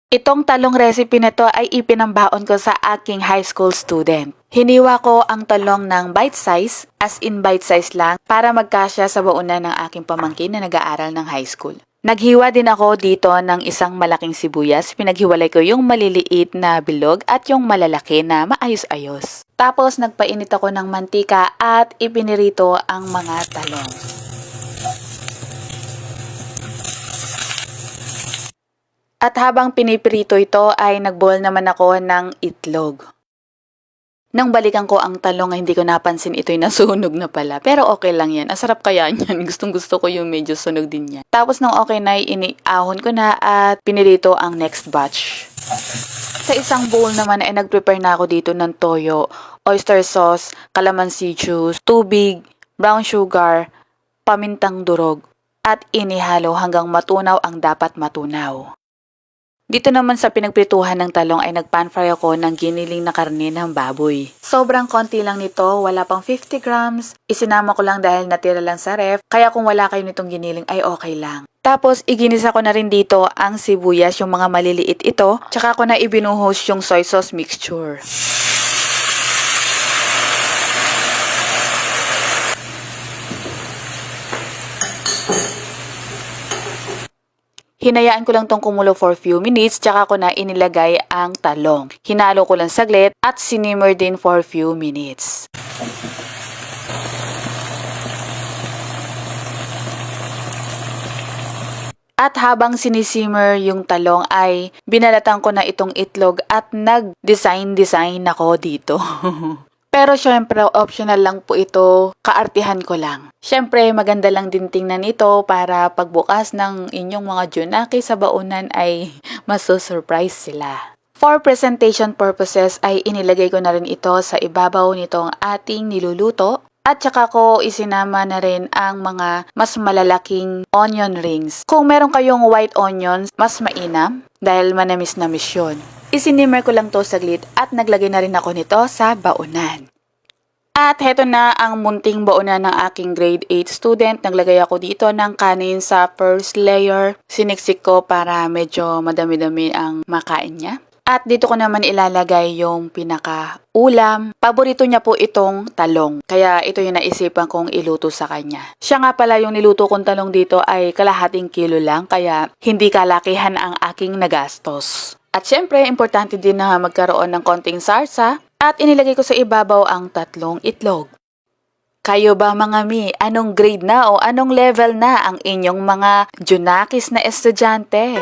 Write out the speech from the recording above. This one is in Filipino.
Itong talong recipe na to ay ipinambaon ko sa aking high school student. Hiniwa ko ang talong ng bite size, as in bite size lang, para magkasya sa baunan ng aking pamangkin na nag-aaral ng high school. Naghiwa din ako dito ng isang malaking sibuyas. Pinaghiwalay ko yung maliliit na bilog at yung malalaki na maayos-ayos. Tapos nagpainit ako ng mantika at ipinirito ang mga talong. At habang pinipirito ito ay nagboil naman ako ng itlog. Nang balikan ko ang talong ay hindi ko napansin ito'y nasunog na pala. Pero okay lang yan. Ang sarap kaya niyan. Gustong gusto ko yung medyo sunog din yan. Tapos nung okay na, iniahon ko na at pinirito ang next batch. Sa isang bowl naman ay nag-prepare na ako dito ng toyo, oyster sauce, calamansi juice, tubig, brown sugar, pamintang durog, at inihalo hanggang matunaw ang dapat matunaw. Dito naman sa pinagprituhan ng talong ay nag-pan fry ako ng giniling na karne ng baboy. Sobrang konti lang nito, wala pang 50 grams. Isinama ko lang dahil natira lang sa ref, kaya kung wala kayo nitong giniling ay okay lang. Tapos iginisa ko na rin dito ang sibuyas, yung mga maliliit ito, tsaka ko na ibinuhos yung soy sauce mixture. Hinayaan ko lang tong kumulo for few minutes, tsaka ko na inilagay ang talong. Hinalo ko lang saglit at sinimmer din for few minutes. At habang sinisimmer yung talong ay binalatan ko na itong itlog at nag-design ako dito. Pero syempre, optional lang po ito, kaartihan ko lang. Syempre, maganda lang din tingnan ito para pagbukas ng inyong mga junaki sa baunan ay maso-surprise sila. For presentation purposes ay inilagay ko na rin ito sa ibabaw nitong ating niluluto. At saka ko isinama na rin ang mga mas malalaking onion rings. Kung meron kayong white onions, mas mainam dahil manamis-namis yun. Isinimmer ko lang to saglit at naglagay na rin ako nito sa baunan. At heto na ang munting baunan ng aking grade 8 student. Naglagay ako dito ng kanin sa first layer. Siniksik ko para medyo madami-dami ang makain niya. At dito ko naman ilalagay yung pinaka-ulam. Paborito niya po itong talong. Kaya ito yung naisipan kong iluto sa kanya. Siya nga pala yung niluto kong talong dito ay kalahating kilo lang. Kaya hindi kalakihan ang aking nagastos. At syempre, importante din na magkaroon ng konting sarsa. At inilagay ko sa ibabaw ang 3 itlog. Kayo ba mga mi, anong grade na o anong level na ang inyong mga junakis na estudyante?